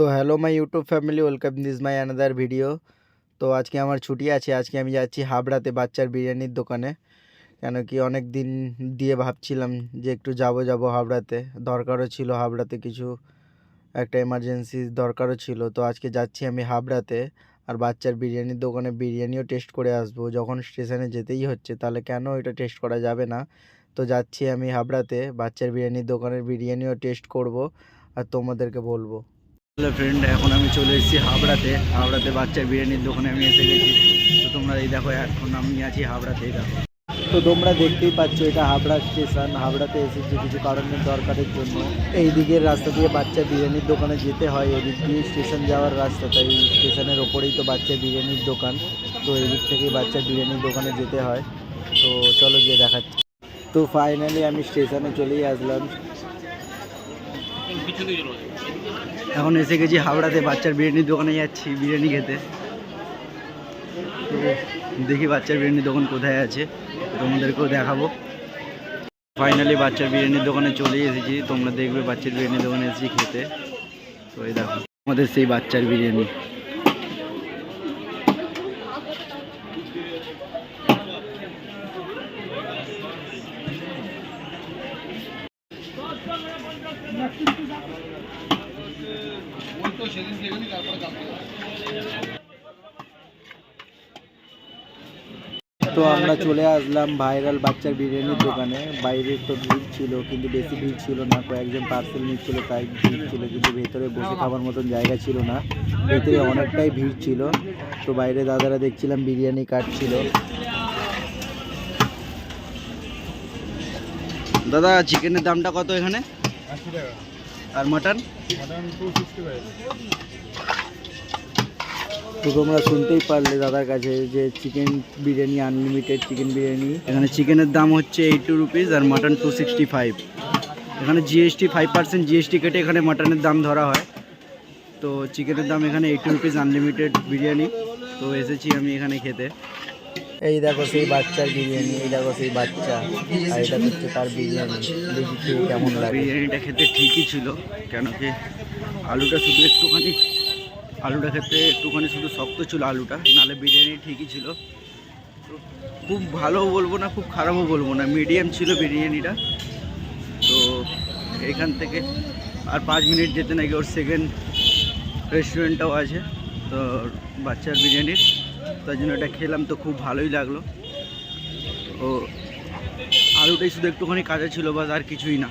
তো hello my YouTube family, welcome this my another video. তো আজকে আমার ছুটি আছে, আজকে আমি যাচ্ছি হাবড়াতে বাচ্চার বিরিয়ানির দোকানে। কেন কি অনেক দিন দিয়ে ভাবছিলাম যে একটু যাব হাবড়াতে, দরকারও ছিল হাবড়াতে, কিছু একটা এমার্জেন্সি দরকারও ছিল। তো আজকে যাচ্ছি আমি হাবড়াতে, আর বাচ্চার বিরিয়ানির দোকানে বিরিয়ানিও টেস্ট করে আসবো। যখন স্টেশনে যেতেই হচ্ছে তাহলে কেন এটা টেস্ট করা যাবে না। তো যাচ্ছি আমি হাবড়াতে, বাচ্চার বিরিয়ানির দোকানের বিরিয়ানিও টেস্ট করব আর তোমাদেরকে বলবো। হ্যালো ফ্রেন্ড, এখন আমি চলে এসেছি হাবড়াতে বাচ্চার বিরিয়ানির দোকানে আমি এসে গেছি। তো তোমরা এই দেখো, এখন আমি আছি হাবড়াতে, এই দেখো। তো তোমরা দেখতেই পাচ্ছ এটা হাবড়া স্টেশন। হাবড়াতে এসেছি কিছু কারণের দরকারের জন্য। এই দিকের রাস্তা দিয়ে বাচ্চার বিরিয়ানির দোকানে যেতে হয়, এদিক দিয়ে স্টেশন যাওয়ার রাস্তা, তাই স্টেশনের ওপরেই তো বাচ্চার বিরিয়ানির দোকান। তো এদিক থেকেই বাচ্চার বিরিয়ানির দোকানে যেতে হয়। তো চলো গিয়ে দেখাচ্ছি। তো ফাইনালি আমি স্টেশনে চলেই আসলাম। এখন এসে গেছি হাবড়াতে, বাচ্চার বিরিয়ানির দোকানে যাচ্ছি বিরিয়ানি খেতে। দেখি বাচ্চার বিরিয়ানির দোকান কোথায় আছে, তোমাদেরকেও দেখাবো। ফাইনালি বাচ্চার বিরিয়ানির দোকানে চলে এসেছি, তোমরা দেখবে বাচ্চার বিরিয়ানির দোকানে এসেছি খেতে। তো এই দেখো আমাদের সেই বাচ্চার বিরিয়ানি। তো আমরা চলে আসলাম ভাইরাল বাচ্চার বিরিয়ানির দোকানে। বাইরে তো ভিড় ছিল, কিন্তু বেশি ভিড় ছিল না, কয়েকজন পার্সেল নিচ্ছিল তাই ভিড় ছিল, কিন্তু ভেতরে বসে খাবার মতন জায়গা ছিল না, ভেতরে অনেকটাই ভিড় ছিল। তো বাইরে দাদারা দেখছিলাম বিরিয়ানি কাটছিল। দাদা, চিকেনের দামটা কত এখানে? 80 টাকা। আর মাটন? মাটন 265। তো তোমরা শুনতেই পারলে দাদার কাছে যে chicken biryani, unlimited chicken biryani. এখানে চিকেনের দাম হচ্ছে 80 রুপিস আর মাটন 265। এখানে জিএসটি 5% জিএসটি কেটে এখানে মাটনের দাম ধরা হয়। তো চিকেনের দাম এখানে 80 রুপিস, আনলিমিটেড বিরিয়ানি। তো এসেছি আমি এখানে খেতে। এই দেখো সেই বাচ্চার বিরিয়ানি, এই দেখো সেই বাচ্চা, আর এটা হচ্ছে তার বিরিয়ানি। দেখি খেয়ে কেমন লাগে। বিরিয়ানিটা খেতে ঠিকই ছিল, কেন কি আলুটা খেতে একটুখানি শুধু শক্ত ছিল আলুটা, নাহলে বিরিয়ানি ঠিকই ছিল। খুব ভালোও বলবো না, খুব খারাপও বলবো না, মিডিয়াম ছিল বিরিয়ানিটা। তো এইখান থেকে আর 5 মিনিট যেতে নাকি ওর সেকেন্ড রেস্টুরেন্টটাও আছে তো বাচ্চার বিরিয়ানির, তার জন্য এটা খেলাম। তো খুব ভালোই লাগলো। ও আলুটাই শুধু একটুখানি কাঁচা ছিল, বাস আর কিছুই না।